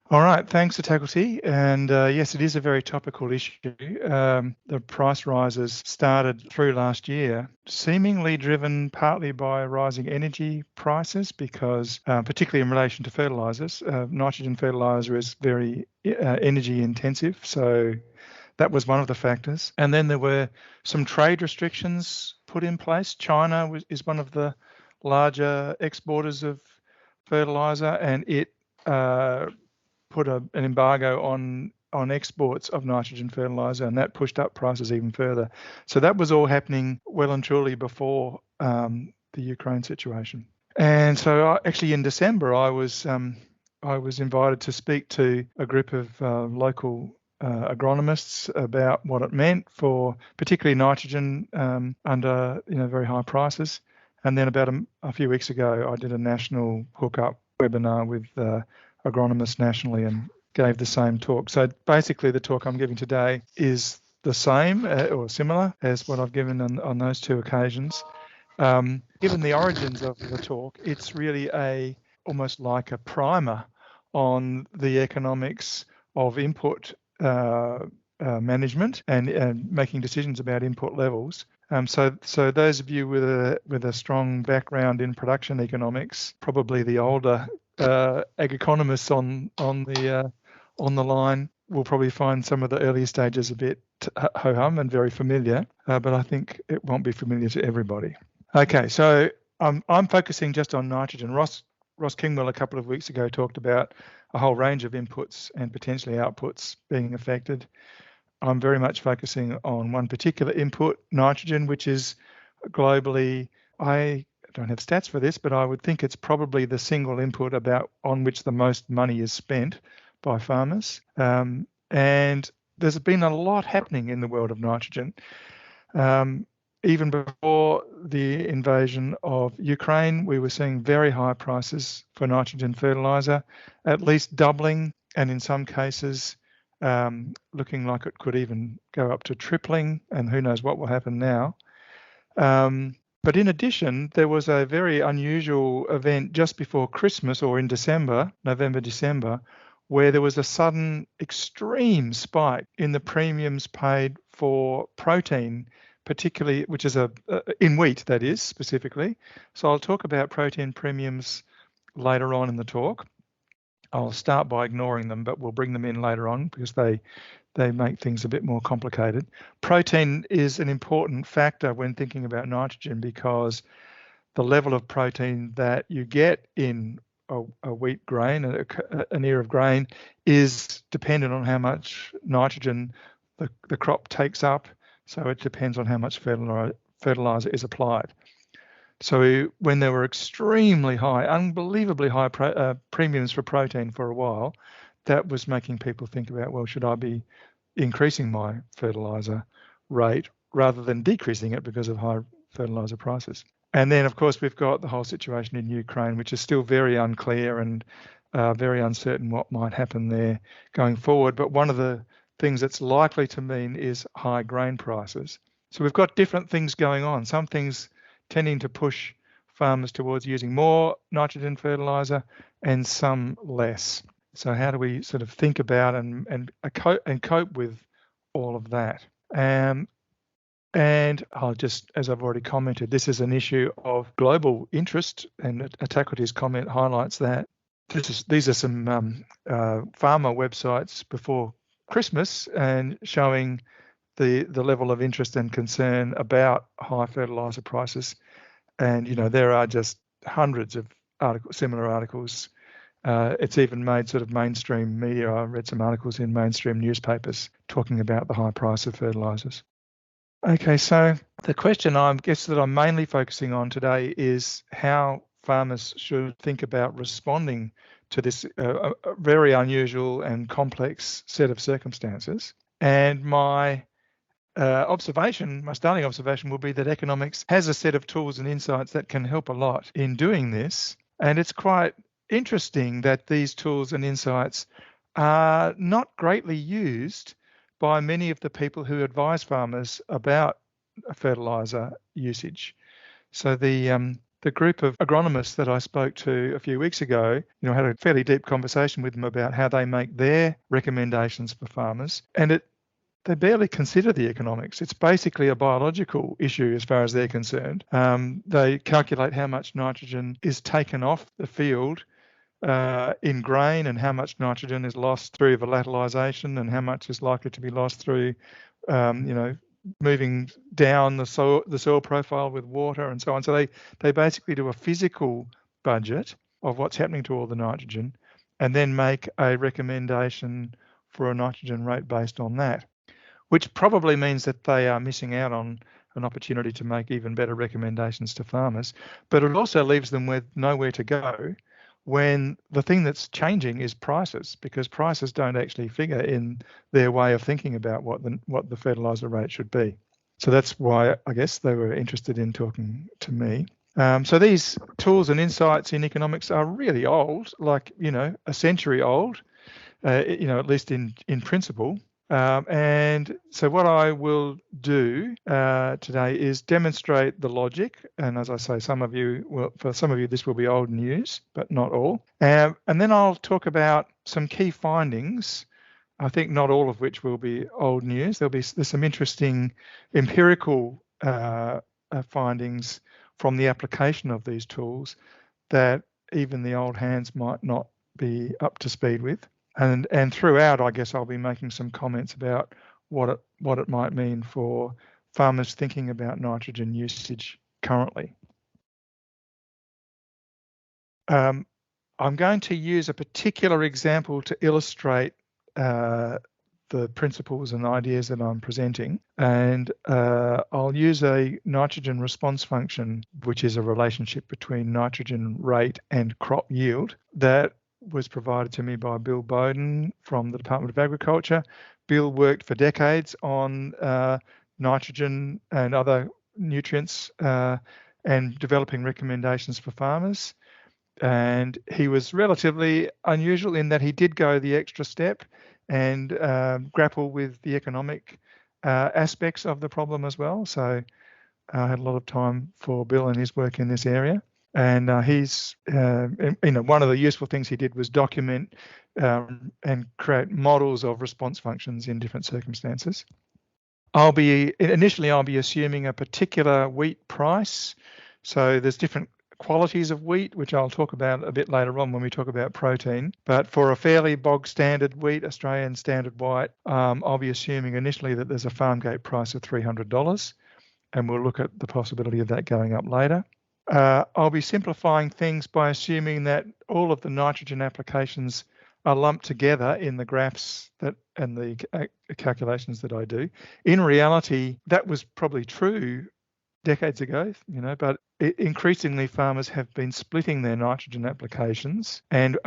All right, thanks, Tacklety. And yes, it is a very topical issue. The price rises started through last year, seemingly driven partly by rising energy prices, because particularly in relation to fertilisers, nitrogen fertiliser is very energy intensive. So that was one of the factors. And then there were some trade restrictions put in place. China is one of the larger exporters of fertiliser, and it put an embargo on exports of nitrogen fertiliser, and that pushed up prices even further. So that was all happening well and truly before the Ukraine situation. And so actually in December, I was invited to speak to a group of local agronomists about what it meant for particularly nitrogen under very high prices. And then about a few weeks ago, I did a national hookup webinar with agronomists nationally and gave the same talk. So basically the talk I'm giving today is the same or similar as what I've given on those two occasions. Given the origins of the talk, it's really almost like a primer on the economics of input management and making decisions about input levels. So those of you with a strong background in production economics, probably the older ag economists on the line, will probably find some of the earlier stages a bit ho-hum and very familiar, but I think it won't be familiar to everybody. Okay, so I'm focusing just on nitrogen. Ross Kingwell a couple of weeks ago talked about a whole range of inputs and potentially outputs being affected. I'm very much focusing on one particular input, nitrogen, which is globally, I don't have stats for this, but I would think it's probably the single input on which the most money is spent by farmers. And there's been a lot happening in the world of nitrogen. Even before the invasion of Ukraine, we were seeing very high prices for nitrogen fertiliser, at least doubling, and in some cases looking like it could even go up to tripling, and who knows what will happen now. But in addition, there was a very unusual event just before Christmas, or in December, November, December, where there was a sudden extreme spike in the premiums paid for protein, particularly, which is in wheat, that is, specifically. So I'll talk about protein premiums later on in the talk. I'll start by ignoring them, but we'll bring them in later on because they make things a bit more complicated. Protein is an important factor when thinking about nitrogen because the level of protein that you get in a wheat grain, an ear of grain, is dependent on how much nitrogen the crop takes up. So it depends on how much fertilizer is applied. So when there were extremely high, unbelievably high premiums for protein for a while, that was making people think about, well, should I be increasing my fertilizer rate rather than decreasing it because of high fertilizer prices? And then, of course, we've got the whole situation in Ukraine, which is still very unclear and very uncertain what might happen there going forward. But one of the things that's likely to mean is high grain prices. So we've got different things going on. Some things tending to push farmers towards using more nitrogen fertilizer and some less. So how do we sort of think about and cope with all of that? And I'll just, as I've already commented, this is an issue of global interest, and Tacklety's comment highlights that. These are some farmer websites before Christmas and showing the level of interest and concern about high fertilizer prices. And, there are just hundreds of similar articles. It's even made sort of mainstream media. I read some articles in mainstream newspapers talking about the high price of fertilizers. Okay, so the question I guess that I'm mainly focusing on today is how farmers should think about responding to this very unusual and complex set of circumstances. And my starting observation will be that economics has a set of tools and insights that can help a lot in doing this. And it's quite interesting that these tools and insights are not greatly used by many of the people who advise farmers about fertilizer usage. So the the group of agronomists that I spoke to a few weeks ago, had a fairly deep conversation with them about how they make their recommendations for farmers. And they barely consider the economics. It's basically a biological issue as far as they're concerned. They calculate how much nitrogen is taken off the field in grain and how much nitrogen is lost through volatilisation and how much is likely to be lost through, moving down the soil profile with water and so on. So they basically do a physical budget of what's happening to all the nitrogen and then make a recommendation for a nitrogen rate based on that, which probably means that they are missing out on an opportunity to make even better recommendations to farmers. But it also leaves them with nowhere to go when the thing that's changing is prices, because prices don't actually figure in their way of thinking about what the fertiliser rate should be. So that's why I guess they were interested in talking to me. So these tools and insights in economics are really old, like, a century old, at least in principle. And so what I will do today is demonstrate the logic. And as I say, for some of you, this will be old news, but not all. And then I'll talk about some key findings, I think not all of which will be old news. There's some interesting empirical findings from the application of these tools that even the old hands might not be up to speed with. And throughout, I guess I'll be making some comments about what it might mean for farmers thinking about nitrogen usage currently. I'm going to use a particular example to illustrate the principles and ideas that I'm presenting, and I'll use a nitrogen response function, which is a relationship between nitrogen rate and crop yield that was provided to me by Bill Bowden from the Department of Agriculture. Bill worked for decades on nitrogen and other nutrients and developing recommendations for farmers. And he was relatively unusual in that he did go the extra step and grapple with the economic aspects of the problem as well. So I had a lot of time for Bill and his work in this area. And one of the useful things he did was document and create models of response functions in different circumstances. Initially I'll be assuming a particular wheat price. So there's different qualities of wheat, which I'll talk about a bit later on when we talk about protein. But for a fairly bog standard wheat, Australian standard white, I'll be assuming initially that there's a farm gate price of $300, and we'll look at the possibility of that going up later. I'll be simplifying things by assuming that all of the nitrogen applications are lumped together in the graphs and the calculations that I do. In reality, that was probably true decades ago, but increasingly farmers have been splitting their nitrogen applications and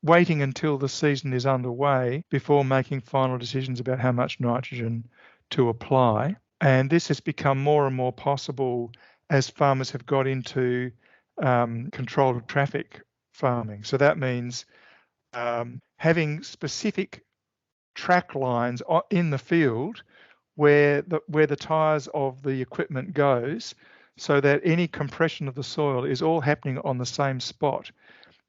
waiting until the season is underway before making final decisions about how much nitrogen to apply. And this has become more and more possible as farmers have got into controlled traffic farming. So that means having specific track lines in the field where the tires of the equipment goes, so that any compression of the soil is all happening on the same spot,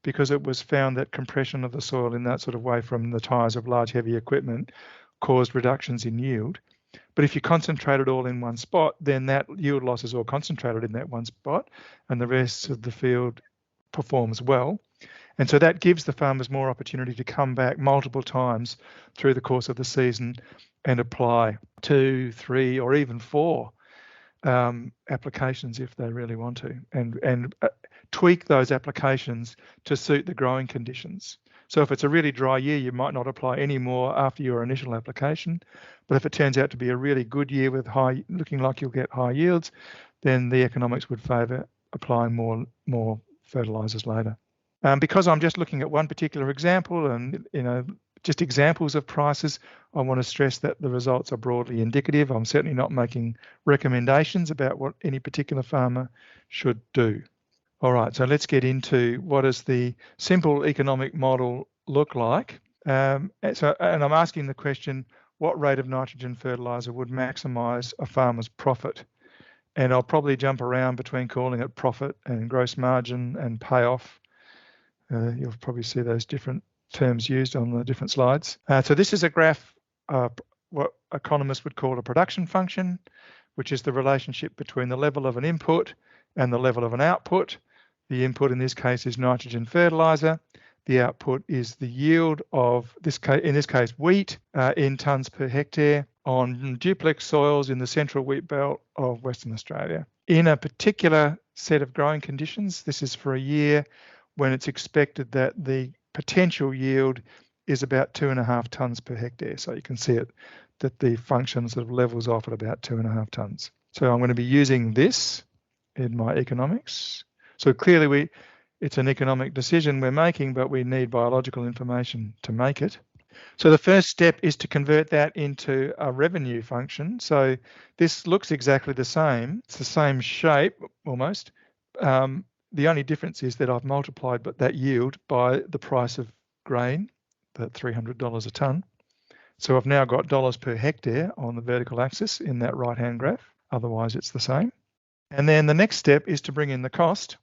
because it was found that compression of the soil in that sort of way from the tires of large heavy equipment caused reductions in yield. But if you concentrate it all in one spot, then that yield loss is all concentrated in that one spot, and the rest of the field performs well. And so that gives the farmers more opportunity to come back multiple times through the course of the season and apply 2, 3, or even 4 applications if they really want to, and tweak those applications to suit the growing conditions. So if it's a really dry year, you might not apply any more after your initial application. But if it turns out to be a really good year with looking like you'll get high yields, then the economics would favour applying more fertilisers later. Because I'm just looking at one particular example and just examples of prices, I want to stress that the results are broadly indicative. I'm certainly not making recommendations about what any particular farmer should do. All right, so let's get into what does the simple economic model look like. And I'm asking the question, what rate of nitrogen fertiliser would maximise a farmer's profit? and I'll probably jump around between calling it profit and gross margin and payoff. You'll probably see those different terms used on the different slides. So this is a graph, what economists would call a production function, which is the relationship between the level of an input and the level of an output. The input in this case is nitrogen fertiliser. The output is the yield of in this case wheat in tonnes per hectare on duplex soils in the central wheat belt of Western Australia. In a particular set of growing conditions, this is for a year when it's expected that the potential yield is about 2.5 tonnes per hectare. So you can see it, that the function sort of levels off at about 2.5 tonnes. So I'm going to be using this in my economics. So clearly it's an economic decision we're making, but we need biological information to make it. So the first step is to convert that into a revenue function. So this looks exactly the same. It's the same shape almost. The only difference is that I've multiplied that yield by the price of grain, the $300 a tonne. So I've now got dollars per hectare on the vertical axis in that right-hand graph. Otherwise, it's the same. And then the next step is to bring in the cost.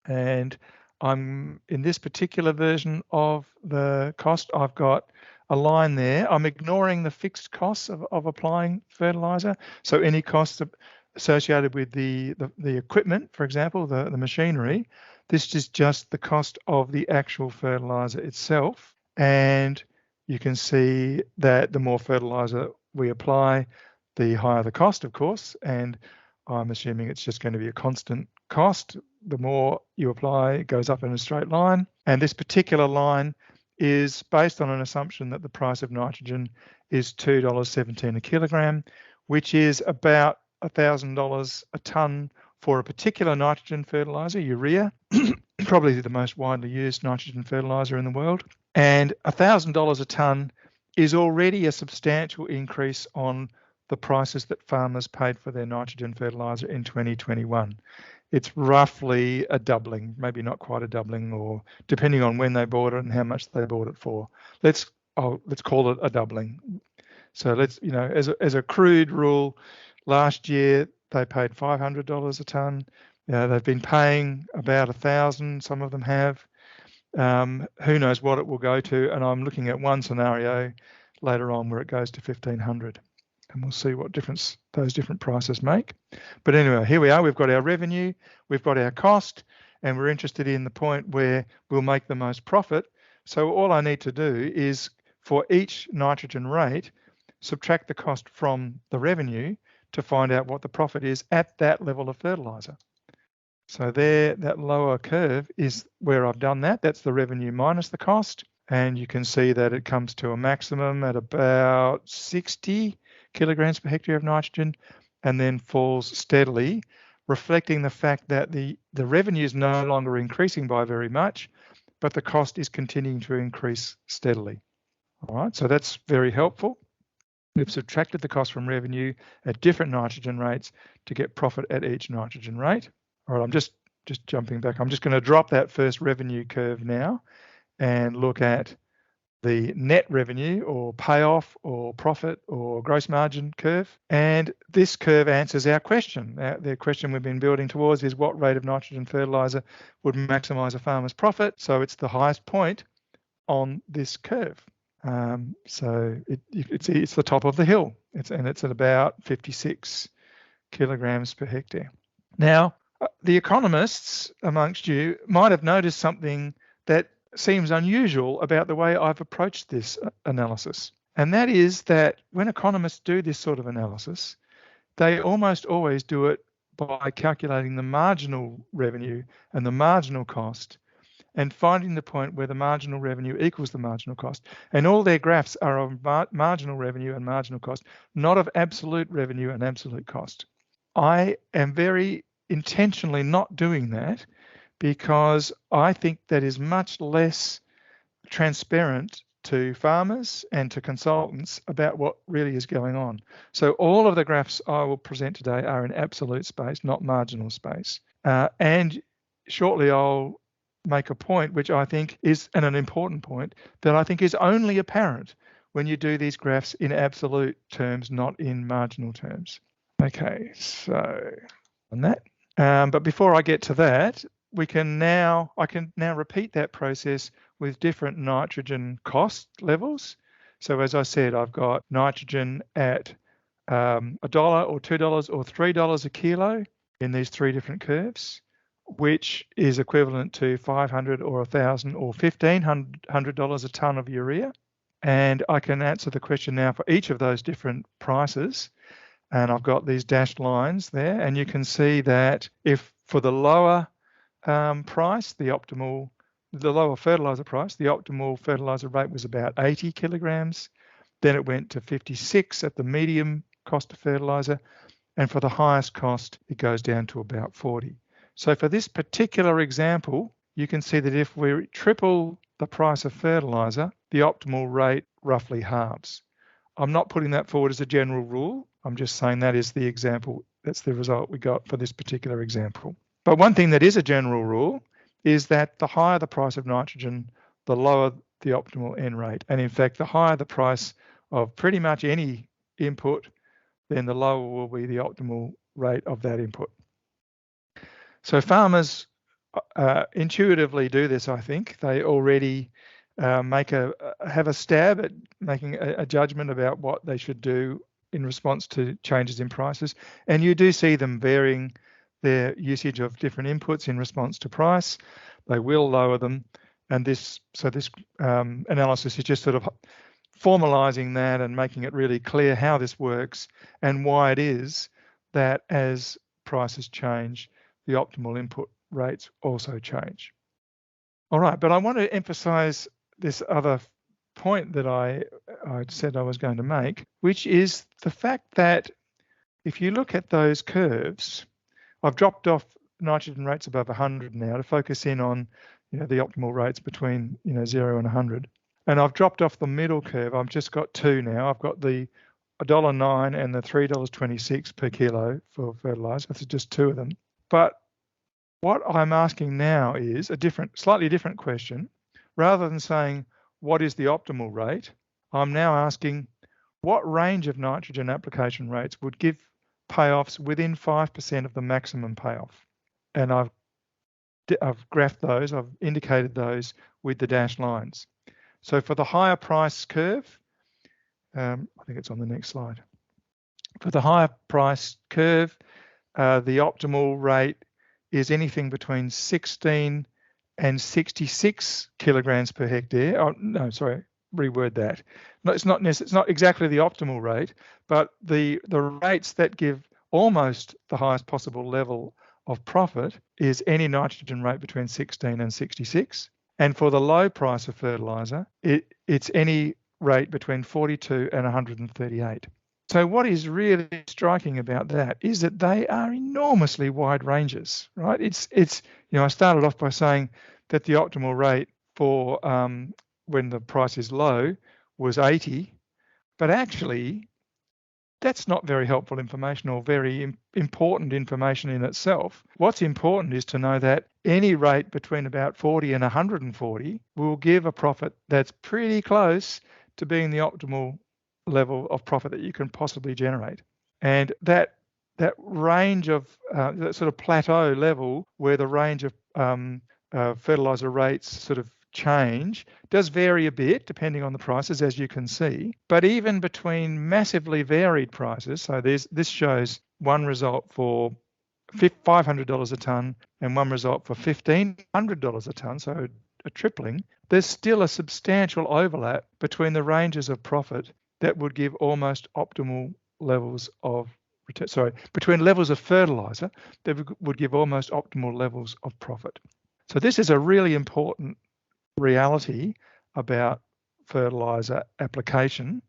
And I'm in this particular version of the cost, I've got a line there. I'm ignoring the fixed costs of applying fertiliser. So any costs associated with the equipment, for example, the machinery, this is just the cost of the actual fertiliser itself. And you can see that the more fertiliser we apply, the higher the cost, of course. And I'm assuming it's just going to be a constant cost. The more you apply, it goes up in a straight line. And this particular line is based on an assumption that the price of nitrogen is $2.17 a kilogram, which is about $1,000 a tonne for a particular nitrogen fertiliser, urea, probably the most widely used nitrogen fertiliser in the world. And $1,000 a tonne is already a substantial increase on the prices that farmers paid for their nitrogen fertiliser in 2021. It's roughly a doubling, maybe not quite a doubling, or depending on when they bought it and how much they bought it for. Let's call it a doubling. So let's, as a crude rule, last year they paid $500 a tonne. They've been paying about $1,000. Some of them have. Who knows what it will go to? And I'm looking at one scenario later on where it goes to $1,500. And we'll see what difference those different prices make. But anyway, here we are. We've got our revenue, we've got our cost, and we're interested in the point where we'll make the most profit. So all I need to do is, for each nitrogen rate, subtract the cost from the revenue to find out what the profit is at that level of fertiliser. So there, that lower curve is where I've done that. That's the revenue minus the cost. And you can see that it comes to a maximum at about 60 kilograms per hectare of nitrogen, and then falls steadily, reflecting the fact that the revenue is no longer increasing by very much, but the cost is continuing to increase steadily. All right, so that's very helpful. We've subtracted the cost from revenue at different nitrogen rates to get profit at each nitrogen rate. All right, I'm just jumping back. I'm just going to drop that first revenue curve now and look at the net revenue or payoff or profit or gross margin curve. And this curve answers our question. The question we've been building towards is what rate of nitrogen fertiliser would maximise a farmer's profit. So it's the highest point on this curve. So it's the top of the hill. It's at about 56 kilograms per hectare. Now, the economists amongst you might have noticed something that seems unusual about the way I've approached this analysis. And that is that when economists do this sort of analysis, they almost always do it by calculating the marginal revenue and the marginal cost and finding the point where the marginal revenue equals the marginal cost. And all their graphs are of marginal revenue and marginal cost, not of absolute revenue and absolute cost. I am very intentionally not doing that, because I think that is much less transparent to farmers and to consultants about what really is going on. So all of the graphs I will present today are in absolute space, not marginal space. And shortly I'll make a point which I think is, and an important point, that I think is only apparent when you do these graphs in absolute terms, not in marginal terms. Okay, so on that. But before I get to that, I can now repeat that process with different nitrogen cost levels. So as I said, I've got nitrogen at $1 or $2 or $3 a kilo in these three different curves, which is equivalent to $500 or $1,000 or $1,500 a tonne of urea. And I can answer the question now for each of those different prices. And I've got these dashed lines there, and you can see that if for the lower price, the lower fertilizer price, the optimal fertilizer rate was about 80 kilograms. Then it went to 56 at the medium cost of fertilizer, and for the highest cost, it goes down to about 40. So for this particular example, you can see that if we triple the price of fertilizer, the optimal rate roughly halves. I'm not putting that forward as a general rule. I'm just saying that is the example. That's the result we got for this particular example. But one thing that is a general rule is that the higher the price of nitrogen, the lower the optimal N rate. And in fact, the higher the price of pretty much any input, then the lower will be the optimal rate of that input. So farmers intuitively do this, I think. They already have a stab at making a judgment about what they should do in response to changes in prices. And you do see them varying their usage of different inputs in response to price. They will lower them. And this analysis is just sort of formalizing that and making it really clear how this works and why it is that as prices change, the optimal input rates also change. All right, but I want to emphasize this other point that I said I was going to make, which is the fact that if you look at those curves, I've dropped off nitrogen rates above 100 now to focus in on the optimal rates between 0 and 100. And I've dropped off the middle curve. I've just got two now. I've got the $1.09 and the $3.26 per kilo for fertilizer. That's just two of them. But what I'm asking now is a slightly different question. Rather than saying, what is the optimal rate? I'm now asking, what range of nitrogen application rates would give payoffs within 5% of the maximum payoff? And I've graphed those, I've indicated those with the dashed lines. So for the higher price curve, I think it's on the next slide. For the higher price curve, the optimal rate is anything between 16 and 66 kilograms per hectare. Oh, no, sorry, reword that. No, it's not exactly the optimal rate, but the rates that give almost the highest possible level of profit is any nitrogen rate between 16 and 66. And for the low price of fertilizer, it's any rate between 42 and 138. So what is really striking about that is that they are enormously wide ranges, right? I started off by saying that the optimal rate for when the price is low was 80, but actually that's not very helpful information or very important information in itself. What's important is to know that any rate between about 40 and 140 will give a profit that's pretty close to being the optimal level of profit that you can possibly generate. And that range of that sort of plateau level where the range of fertilizer rates sort of change does vary a bit depending on the prices, as you can see. But even between massively varied prices, so this shows one result for $500 a tonne and one result for $1,500 a tonne, so a tripling, there's still a substantial overlap between the ranges of profit that would give almost optimal levels of between levels of fertilizer that would give almost optimal levels of profit. So this is a really important reality about fertilizer application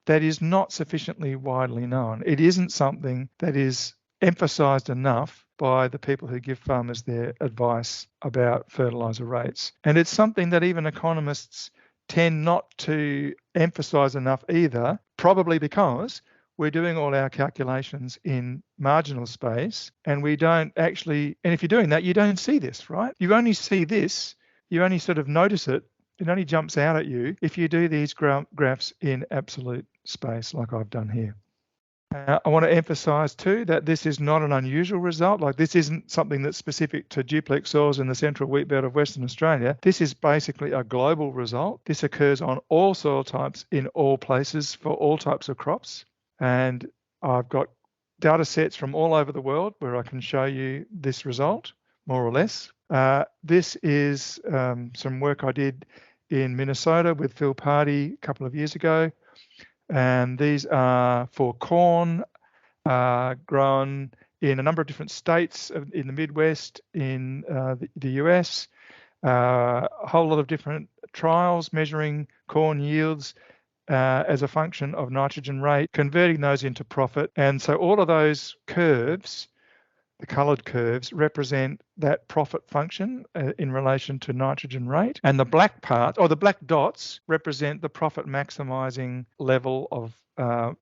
that is not sufficiently widely known. It isn't something that is emphasized enough by the people who give farmers their advice about fertilizer rates. And it's something that even economists tend not to emphasize enough either, probably because we're doing all our calculations in marginal space and we don't actually, and if you're doing that, you don't see this, right? You only see this, you only sort of notice it, it only jumps out at you if you do these graphs in absolute space like I've done here. I want to emphasise too that this is not an unusual result. Like, this isn't something that's specific to duplex soils in the central wheat belt of Western Australia. This is basically a global result. This occurs on all soil types in all places for all types of crops. And I've got data sets from all over the world where I can show you this result, more or less. This is some work I did in Minnesota with Phil Pardey a couple of years ago. And these are for corn grown in a number of different states in the Midwest, in the US, a whole lot of different trials measuring corn yields as a function of nitrogen rate, converting those into profit. And so all of those curves, the coloured curves, represent that profit function in relation to nitrogen rate. And the black part, or the black dots, represent the profit maximising level of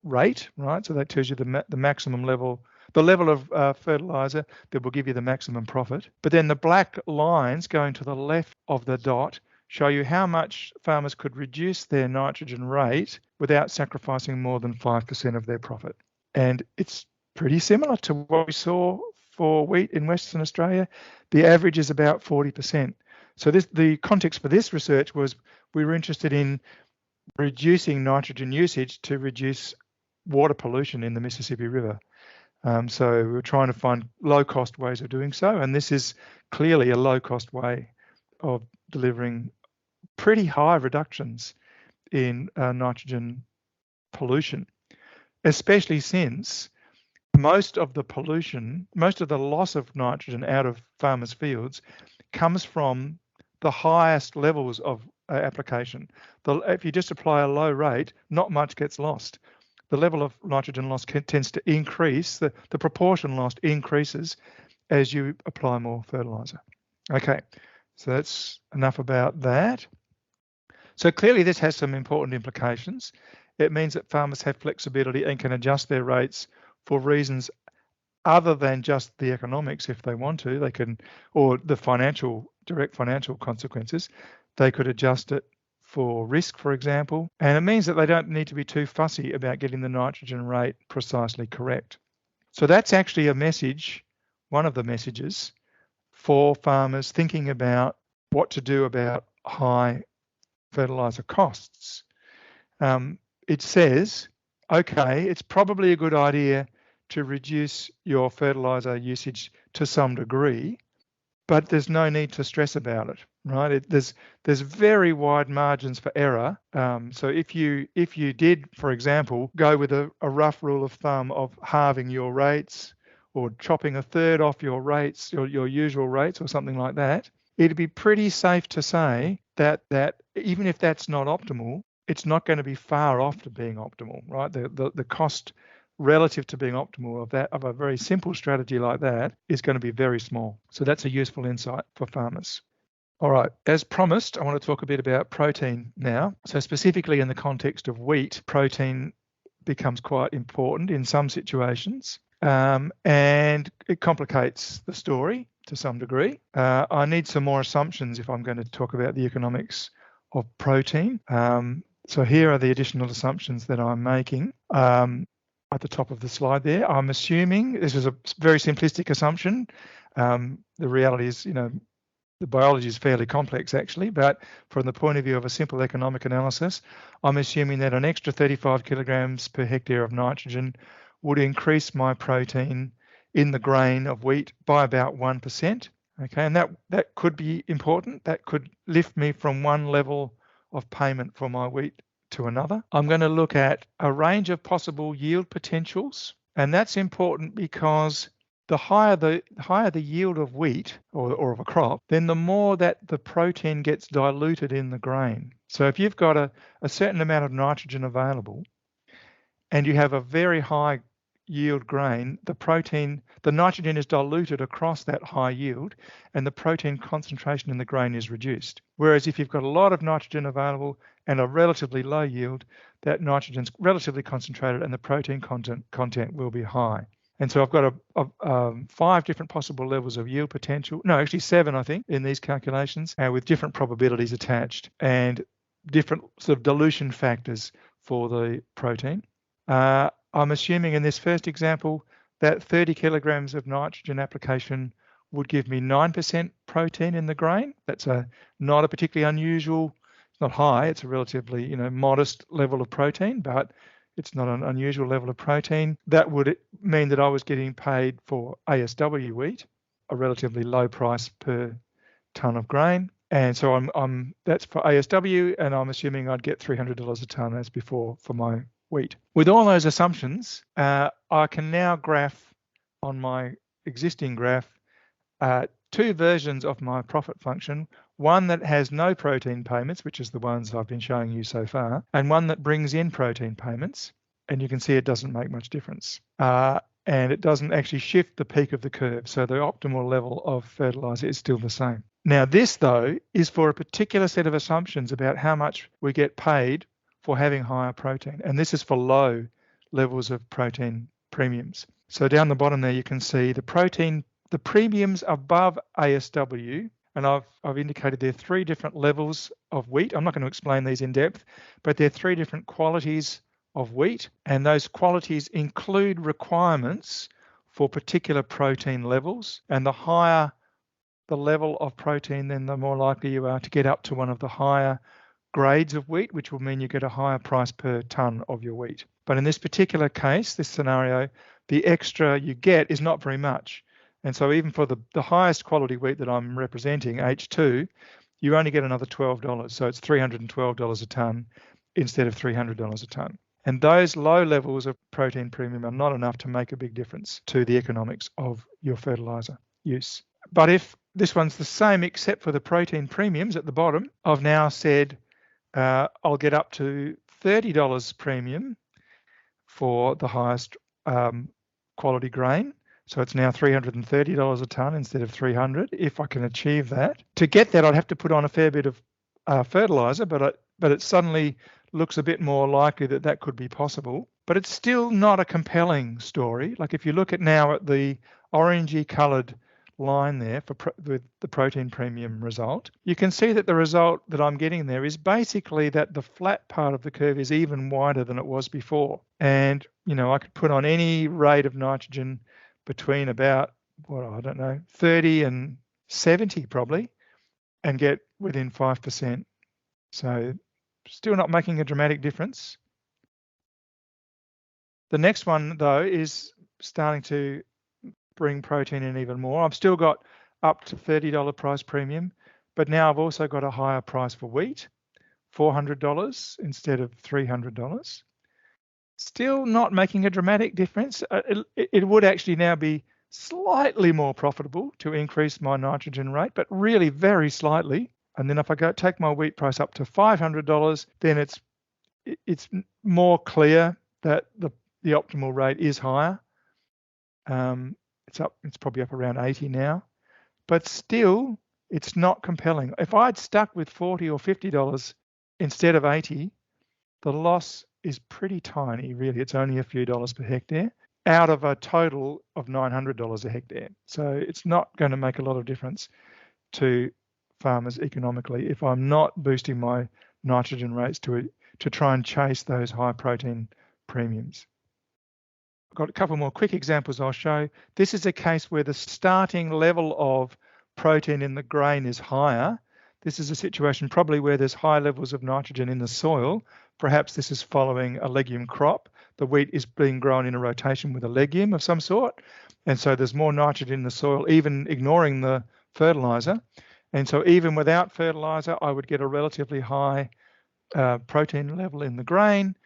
rate, right? So that tells you the maximum level, the level of fertiliser that will give you the maximum profit. But then the black lines going to the left of the dot show you how much farmers could reduce their nitrogen rate without sacrificing more than 5% of their profit. And it's pretty similar to what we saw for wheat in Western Australia. The average is about 40%. So the context for this research was we were interested in reducing nitrogen usage to reduce water pollution in the Mississippi River. So we were trying to find low-cost ways of doing so, and this is clearly a low-cost way of delivering pretty high reductions in nitrogen pollution, especially since most of the pollution, most of the loss of nitrogen out of farmers' fields comes from the highest levels of application. If you just apply a low rate, not much gets lost. The level of nitrogen loss tends to increase, the proportion lost increases as you apply more fertiliser. Okay, so that's enough about that. So clearly this has some important implications. It means that farmers have flexibility and can adjust their rates for reasons other than just the economics. If they want to, they can, or the direct financial consequences, they could adjust it for risk, for example. And it means that they don't need to be too fussy about getting the nitrogen rate precisely correct. So that's actually a message, one of the messages for farmers thinking about what to do about high fertiliser costs. It says, okay, it's probably a good idea to reduce your fertiliser usage to some degree, but there's no need to stress about it, right? There's very wide margins for error. So if you did, for example, go with a rough rule of thumb of halving your rates or chopping a third off your rates, your usual rates or something like that, it'd be pretty safe to say that even if that's not optimal, it's not going to be far off to being optimal, right? The cost relative to being optimal of a very simple strategy like that is going to be very small. So that's a useful insight for farmers. All right, as promised, I want to talk a bit about protein now. So specifically in the context of wheat, protein becomes quite important in some situations, and it complicates the story to some degree. I need some more assumptions if I'm going to talk about the economics of protein. So here are the additional assumptions that I'm making. At the top of the slide there, I'm assuming, this is a very simplistic assumption. The reality is, the biology is fairly complex actually, but from the point of view of a simple economic analysis, I'm assuming that an extra 35 kilograms per hectare of nitrogen would increase my protein in the grain of wheat by about 1%. Okay, and that could be important. That could lift me from one level of payment for my wheat to another. I'm going to look at a range of possible yield potentials, and that's important because the higher the yield of wheat or of a crop, then the more that the protein gets diluted in the grain. So if you've got a certain amount of nitrogen available and you have a very high yield grain, the nitrogen is diluted across that high yield and the protein concentration in the grain is reduced. Whereas if you've got a lot of nitrogen available and a relatively low yield, that nitrogen's relatively concentrated and the protein content will be high. And so I've got 5 different possible levels of yield potential. No, actually 7, I think, in these calculations, with different probabilities attached and different sort of dilution factors for the protein. I'm assuming in this first example that 30 kilograms of nitrogen application would give me 9% protein in the grain. That's not a particularly unusual, it's not high, it's a relatively modest level of protein, but it's not an unusual level of protein. That would mean that I was getting paid for ASW wheat, a relatively low price per tonne of grain. And so that's for ASW, and I'm assuming I'd get $300 a tonne as before for my wheat. With all those assumptions, I can now graph on my existing graph two versions of my profit function, one that has no protein payments, which is the ones I've been showing you so far, and one that brings in protein payments. And you can see it doesn't make much difference. And it doesn't actually shift the peak of the curve. So the optimal level of fertiliser is still the same. Now this, though, is for a particular set of assumptions about how much we get paid for having higher protein. And this is for low levels of protein premiums. So down the bottom there, you can see the premiums above ASW, and I've indicated there are three different levels of wheat. I'm not going to explain these in depth, but there are three different qualities of wheat, and those qualities include requirements for particular protein levels, and the higher the level of protein, then the more likely you are to get up to one of the higher grades of wheat, which will mean you get a higher price per tonne of your wheat. But in this particular case, this scenario, the extra you get is not very much. And so even for the highest quality wheat that I'm representing, H2, you only get another $12. So it's $312 a tonne instead of $300 a tonne. And those low levels of protein premium are not enough to make a big difference to the economics of your fertiliser use. But if this one's the same except for the protein premiums at the bottom, I've now said I'll get up to $30 premium for the highest quality grain. So it's now $330 a tonne instead of $300 if I can achieve that. To get that, I'd have to put on a fair bit of fertiliser, but it suddenly looks a bit more likely that that could be possible. But it's still not a compelling story. Like if you look at now at the orangey coloured line there with the protein premium result, you can see that the result that I'm getting there is basically that the flat part of the curve is even wider than it was before. And, I could put on any rate of nitrogen between about, 30 and 70 probably, and get within 5%. So still not making a dramatic difference. The next one, though, is starting to bring protein in even more. I've still got up to $30 price premium, but now I've also got a higher price for wheat, $400 instead of $300. Still not making a dramatic difference. It would actually now be slightly more profitable to increase my nitrogen rate, but really very slightly. And then if I take my wheat price up to $500, then it's more clear that the optimal rate is higher. It's probably up around 80 now, but still it's not compelling. If I'd stuck with $40 or $50 instead of 80, the loss is pretty tiny, really. It's only a few dollars per hectare out of a total of $900 a hectare. So it's not going to make a lot of difference to farmers economically if I'm not boosting my nitrogen rates to try and chase those high protein premiums. I've got a couple more quick examples I'll show. This is a case where the starting level of protein in the grain is higher. This is a situation probably where there's high levels of nitrogen in the soil. Perhaps this is following a legume crop. The wheat is being grown in a rotation with a legume of some sort. And so there's more nitrogen in the soil, even ignoring the fertiliser. And so even without fertiliser, I would get a relatively high protein level in the grain.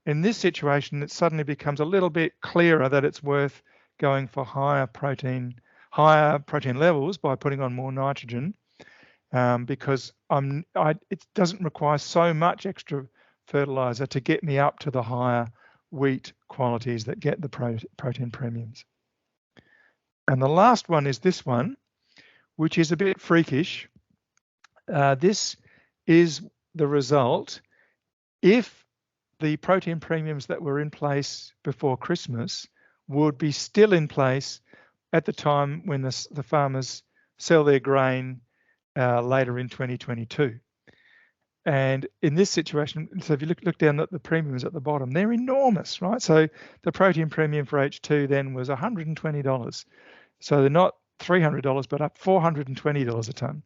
In this situation, it suddenly becomes a little bit clearer that it's worth going for higher protein levels by putting on more nitrogen, because it doesn't require so much extra fertiliser to get me up to the higher wheat qualities that get the protein premiums. And the last one is this one, which is a bit freakish. This is the result if the protein premiums that were in place before Christmas would be still in place at the time when the farmers sell their grain later in 2022. And in this situation, so if you look down at the premiums at the bottom, they're enormous, right? So the protein premium for H2 then was $120. So they're not $300, but up $420 a tonne.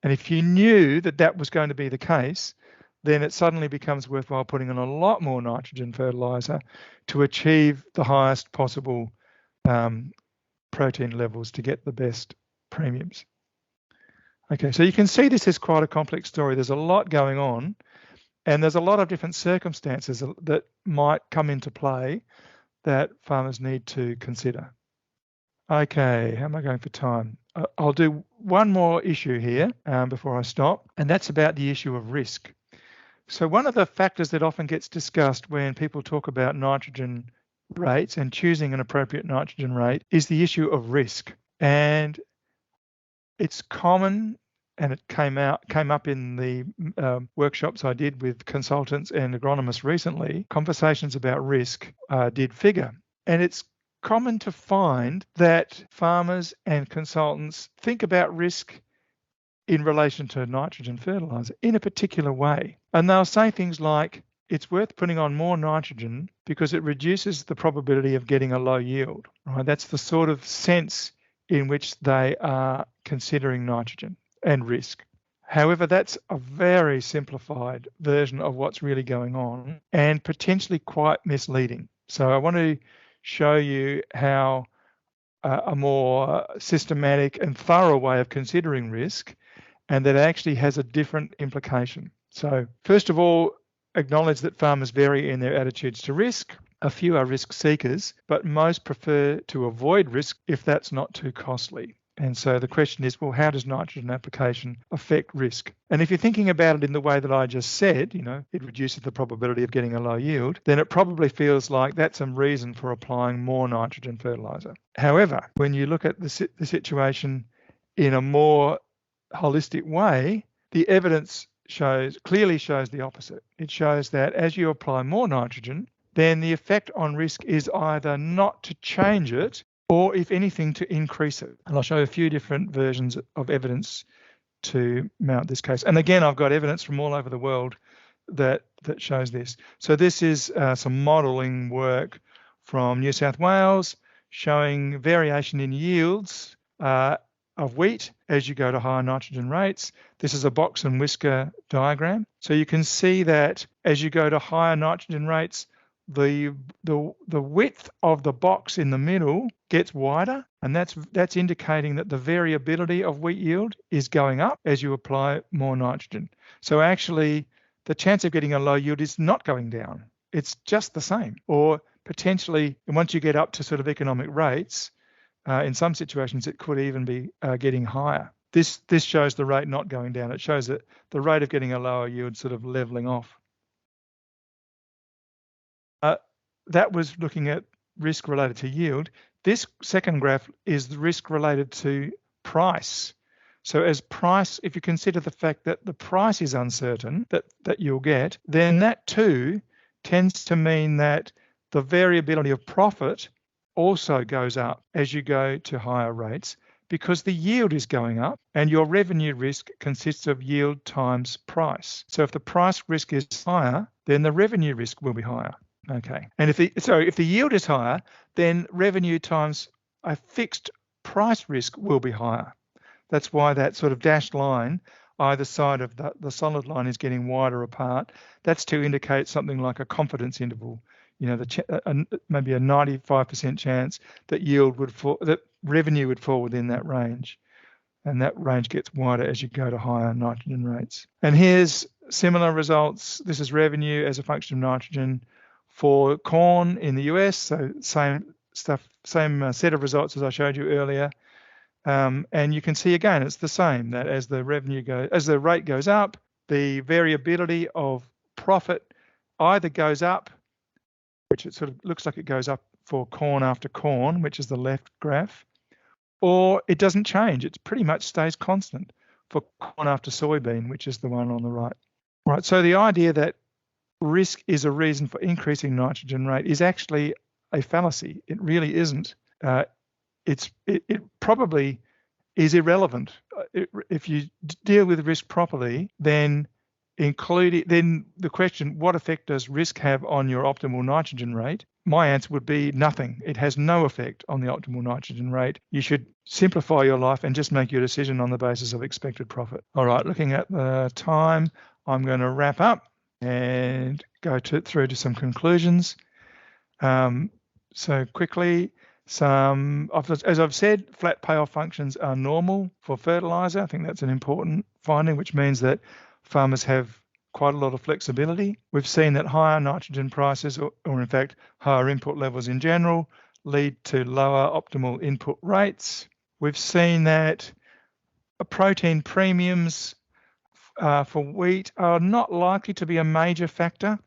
And if you knew that that was going to be the case, then it suddenly becomes worthwhile putting in a lot more nitrogen fertiliser to achieve the highest possible protein levels to get the best premiums. Okay, so you can see this is quite a complex story. There's a lot going on, and there's a lot of different circumstances that might come into play that farmers need to consider. Okay, how am I going for time? I'll do one more issue here before I stop, and that's about the issue of risk. So one of the factors that often gets discussed when people talk about nitrogen rates and choosing an appropriate nitrogen rate is the issue of risk. And it's common, and it came up in the workshops I did with consultants and agronomists recently, conversations about risk did figure. And it's common to find that farmers and consultants think about risk in relation to nitrogen fertiliser in a particular way. And they'll say things like, it's worth putting on more nitrogen because it reduces the probability of getting a low yield. Right? That's the sort of sense in which they are considering nitrogen and risk. However, that's a very simplified version of what's really going on and potentially quite misleading. So I want to show you how a more systematic and thorough way of considering risk, and that actually has a different implication. So first of all, acknowledge that farmers vary in their attitudes to risk. A few are risk seekers, but most prefer to avoid risk if that's not too costly. And so the question is, well, how does nitrogen application affect risk? And if you're thinking about it in the way that I just said, it reduces the probability of getting a low yield, then it probably feels like that's some reason for applying more nitrogen fertiliser. However, when you look at the situation in a more holistic way, the evidence clearly shows the opposite. It shows that as you apply more nitrogen, then the effect on risk is either not to change it, or if anything, to increase it. And I'll show a few different versions of evidence to mount this case. And again, I've got evidence from all over the world that shows this. So this is some modelling work from New South Wales showing variation in yields of wheat as you go to higher nitrogen rates. This is a box and whisker diagram. So you can see that as you go to higher nitrogen rates, the width of the box in the middle gets wider, and that's indicating that the variability of wheat yield is going up as you apply more nitrogen. So actually, the chance of getting a low yield is not going down. It's just the same. Or potentially, once you get up to sort of economic rates, in some situations, it could even be getting higher. This shows the rate not going down. It shows that the rate of getting a lower yield sort of leveling off. That was looking at risk related to yield. This second graph is the risk related to price. So as price, if you consider the fact that the price is uncertain that you'll get, then that too tends to mean that the variability of profit also goes up as you go to higher rates because the yield is going up and your revenue risk consists of yield times price. So if the price risk is higher, then the revenue risk will be higher. Okay, and if the yield is higher, then revenue times a fixed price risk will be higher. That's why that sort of dashed line either side of the solid line is getting wider apart. That's to indicate something like a confidence interval. Maybe a 95% chance that that revenue would fall within that range, and that range gets wider as you go to higher nitrogen rates. And here's similar results. This is revenue as a function of nitrogen for corn in the US, so same set of results as I showed you earlier. And you can see again, it's the same, that as the rate goes up, the variability of profit either goes up, which it sort of looks like it goes up for corn after corn, which is the left graph, or it doesn't change. It pretty much stays constant for corn after soybean, which is the one on the right. Right, so the idea that risk is a reason for increasing nitrogen rate is actually a fallacy. It really isn't. It probably is irrelevant. If you deal with risk properly, then including then the question, what effect does risk have on your optimal nitrogen rate? My answer would be nothing. It has no effect on the optimal nitrogen rate. You should simplify your life and just make your decision on the basis of expected profit. All right, looking at the time, I'm going to wrap up and go through to some conclusions. So quickly, as I've said, flat payoff functions are normal for fertiliser. I think that's an important finding, which means that farmers have quite a lot of flexibility. We've seen that higher nitrogen prices, or in fact higher input levels in general, lead to lower optimal input rates. We've seen that protein premiums for wheat are not likely to be a major factor.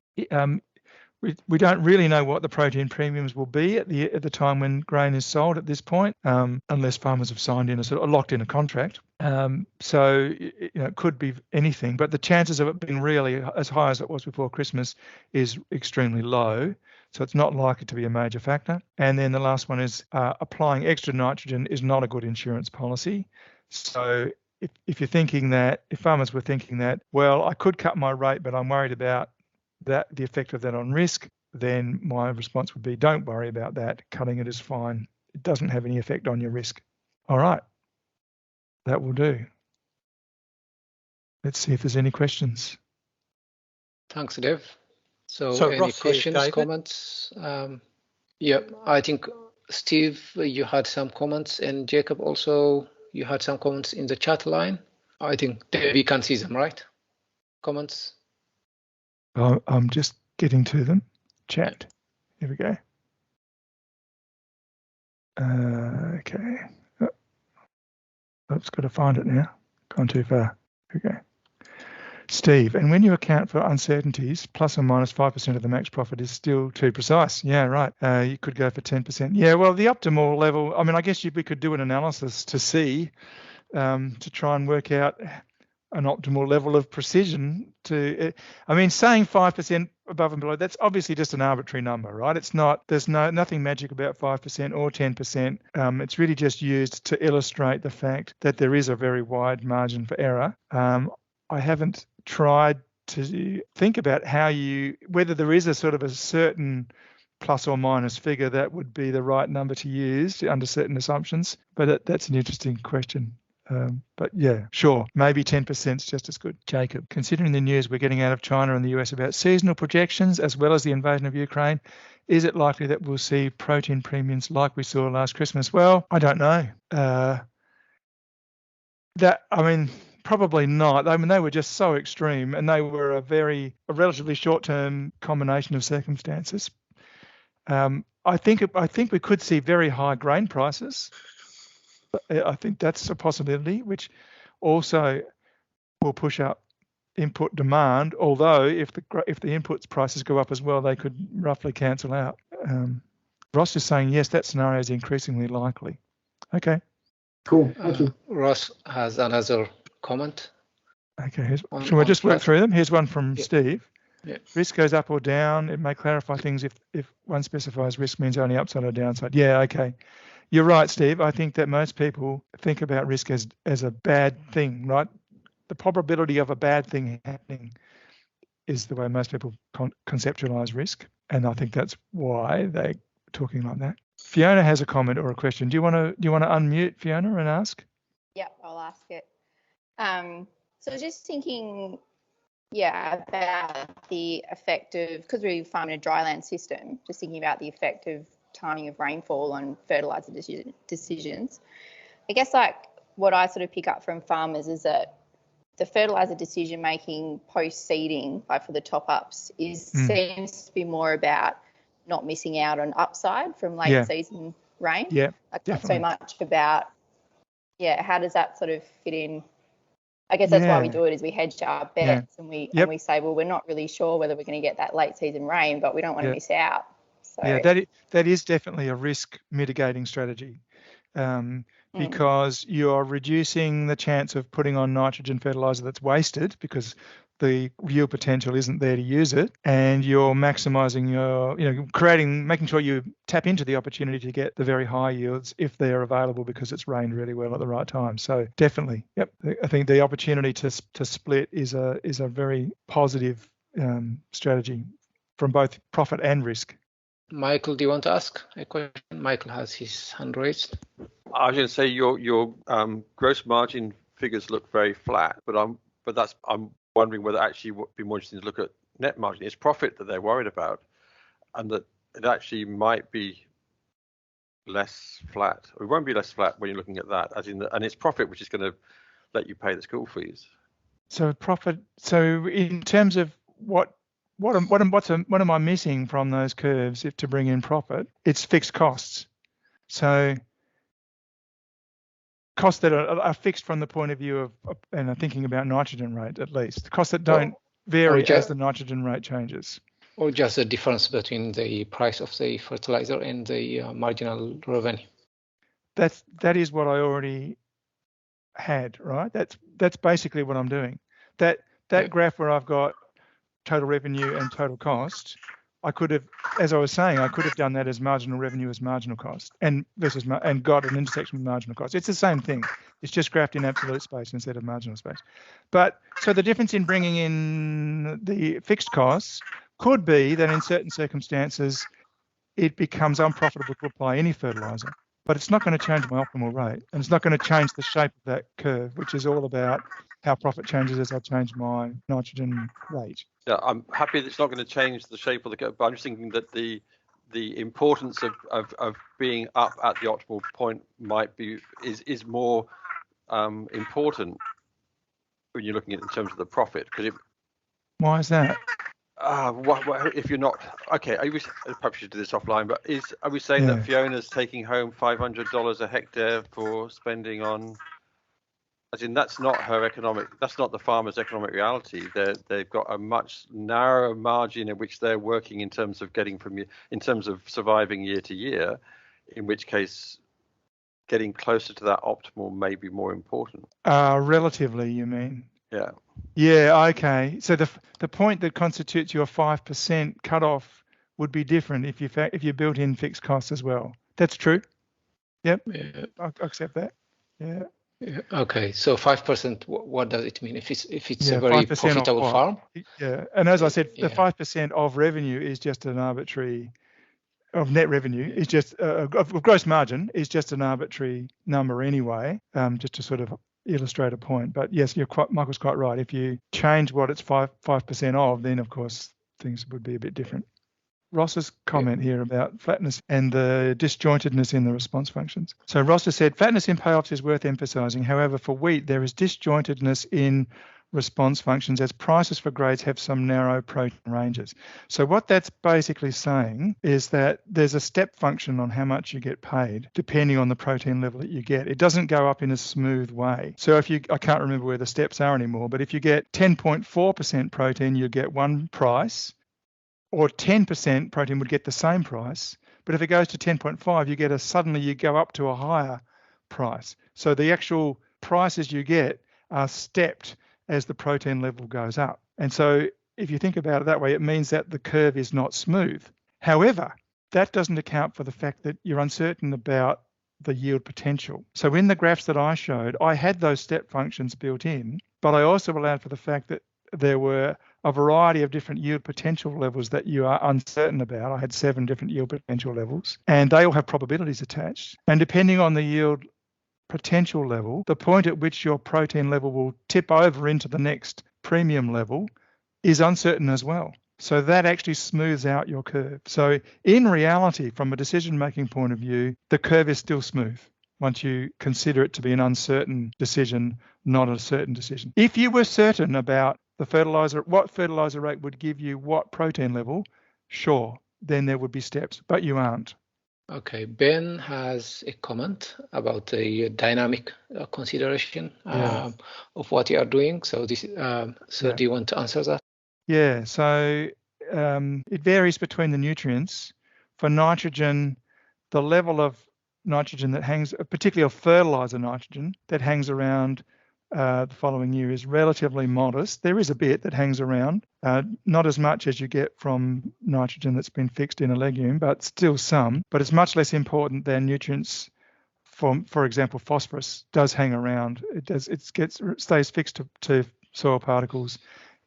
We don't really know what the protein premiums will be at the time when grain is sold at this point, unless farmers have signed in locked in a contract. So it could be anything, but the chances of it being really as high as it was before Christmas is extremely low. So it's not likely to be a major factor. And then the last one is applying extra nitrogen is not a good insurance policy. So if farmers were thinking that, well, I could cut my rate, but I'm worried about the effect of that on risk, then my response would be, don't worry about that. Cutting it is fine. It doesn't have any effect on your risk. All right, that will do. Let's see if there's any questions. Thanks, Dev. So any Ross, questions, comments? Yeah, I think Steve, you had some comments, and Jacob also, you had some comments in the chat line. I think we can see them, right? Comments? I'm just getting to them. Chat. Here we go. Okay. Oops, got to find it now. Gone too far. Here we go. Steve, and when you account for uncertainties, plus or minus 5% of the max profit is still too precise. Yeah, right. You could go for 10%. Yeah, well, the optimal level, I mean, I guess we could do an analysis to see, to try and work out an optimal level of precision saying 5% above and below, that's obviously just an arbitrary number, right? It's not, there's nothing magic about 5% or 10%. It's really just used to illustrate the fact that there is a very wide margin for error. I haven't tried to think about whether there is a sort of a certain plus or minus figure that would be the right number to use under certain assumptions, but that's an interesting question. But yeah, sure, maybe 10% is just as good. Jacob, considering the news we're getting out of China and the US about seasonal projections as well as the invasion of Ukraine, is it likely that we'll see protein premiums like we saw last Christmas? Well, I don't know. Probably not. I mean, they were just so extreme, and they were a relatively short-term combination of circumstances. I think we could see very high grain prices. I think that's a possibility, which also will push up input demand. Although if the inputs prices go up as well, they could roughly cancel out. Ross is saying yes, that scenario is increasingly likely. Okay. Cool. Thank you. Ross has another comment. Okay. Shall we just work through them? Here's one from Steve. Yeah. Risk goes up or down. It may clarify things if one specifies risk means only upside or downside. Yeah. Okay. You're right, Steve. I think that most people think about risk as a bad thing, right? The probability of a bad thing happening is the way most people conceptualize risk, and I think that's why they're talking like that. Fiona has a comment or a question. Do you want to unmute, Fiona, and ask? Yeah, I'll ask it. So just thinking, about the effect of, because we farm in a dryland system, just thinking about the effect of timing of rainfall on fertiliser decisions. I guess what I sort of pick up from farmers is that the fertiliser decision making post seeding, for the top ups, seems to be more about not missing out on upside from late season rain. Yeah, not so much about how does that sort of fit in. I guess that's why we do it, is we hedge our bets and we say, well, we're not really sure whether we're going to get that late season rain, but we don't want to miss out. So, that is definitely a risk mitigating strategy, because you're reducing the chance of putting on nitrogen fertiliser that's wasted, because the yield potential isn't there to use it, and you're maximizing your, making sure you tap into the opportunity to get the very high yields if they're available because it's rained really well at the right time. So definitely, yep, I think the opportunity to split is a very positive strategy from both profit and risk. Michael, do you want to ask a question? Michael has his hand raised. I was going to say your gross margin figures look very flat, but I'm wondering whether actually would be more interesting to look at net margin. It's profit that they're worried about, and that it actually might be less flat. Or it won't be less flat when you're looking at that, and it's profit which is going to let you pay the school fees. So profit. So in terms of what am I missing from those curves to bring in profit? It's fixed costs. So costs that are fixed from the point of view of, and I'm thinking about nitrogen rate at least, costs that don't vary as the nitrogen rate changes. Or just the difference between the price of the fertilizer and the marginal revenue. That is what I already had, right? That's basically what I'm doing. That graph where I've got total revenue and total cost, I could have, as I was saying, I could have done that as marginal revenue as marginal cost and got an intersection with marginal cost. It's the same thing. It's just graphed in absolute space instead of marginal space. But so the difference in bringing in the fixed costs could be that in certain circumstances, it becomes unprofitable to apply any fertilizer, but it's not going to change my optimal rate, and it's not going to change the shape of that curve, which is all about how profit changes as I change my nitrogen rate. Yeah, I'm happy that it's not going to change the shape of the curve, but I'm just thinking that the importance of being up at the optimal point is more important when you're looking at it in terms of the profit. Why is that? If you're not okay, perhaps we should do this offline. But are we saying that Fiona's taking home $500 a hectare for spending on? As in, that's not the farmer's economic reality. They've got a much narrower margin in which they're working in terms of surviving year to year, in which case getting closer to that optimal may be more important. Relatively, you mean? Yeah. Yeah, okay. So the point that constitutes your 5% cutoff would be different if you built in fixed costs as well. That's true. Yep. Yeah. I accept that. Yeah. Okay, so 5%. What does it mean? If it's a very profitable farm? Yeah, and as I said, the 5% of revenue is just an arbitrary, of net revenue is just of gross margin is just an arbitrary number anyway. Just to sort of illustrate a point. But yes, Michael's quite right. If you change what it's 5% of, then of course things would be a bit different. Ross's comment here about flatness and the disjointedness in the response functions. So Ross has said, flatness in payoffs is worth emphasising. However, for wheat, there is disjointedness in response functions as prices for grades have some narrow protein ranges. So what that's basically saying is that there's a step function on how much you get paid depending on the protein level that you get. It doesn't go up in a smooth way. So I can't remember where the steps are anymore, but if you get 10.4% protein, you get one price. Or 10% protein would get the same price, but if it goes to 10.5, suddenly you go up to a higher price. So the actual prices you get are stepped as the protein level goes up. And so if you think about it that way, it means that the curve is not smooth. However, that doesn't account for the fact that you're uncertain about the yield potential. So in the graphs that I showed, I had those step functions built in, but I also allowed for the fact that there were a variety of different yield potential levels that you are uncertain about. I had 7 different yield potential levels, and they all have probabilities attached. And depending on the yield potential level, the point at which your protein level will tip over into the next premium level is uncertain as well. So that actually smooths out your curve. So in reality, from a decision-making point of view, the curve is still smooth once you consider it to be an uncertain decision, not a certain decision. If you were certain about what fertilizer rate would give you what protein level, sure, then there would be steps, but you aren't. Okay, Ben has a comment about the dynamic consideration of what you are doing. So do you want to answer that? Yeah, so it varies between the nutrients. For nitrogen, the level of nitrogen that hangs, particularly of fertilizer nitrogen, that hangs around the following year is relatively modest. There is a bit that hangs around, not as much as you get from nitrogen that's been fixed in a legume, but still some. But it's much less important than nutrients. For example, phosphorus does hang around. Stays fixed to soil particles,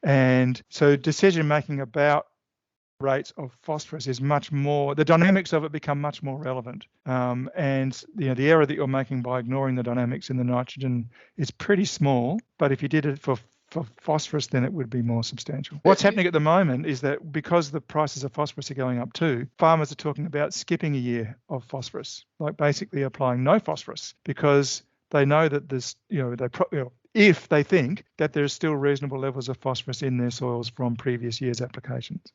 and so decision making about rates of phosphorus is much more. The dynamics of it become much more relevant, and the error that you're making by ignoring the dynamics in the nitrogen is pretty small. But if you did it for phosphorus, then it would be more substantial. What's happening at the moment is that because the prices of phosphorus are going up too, farmers are talking about skipping a year of phosphorus, like basically applying no phosphorus, because they know that there's, if they think that there's still reasonable levels of phosphorus in their soils from previous year's applications.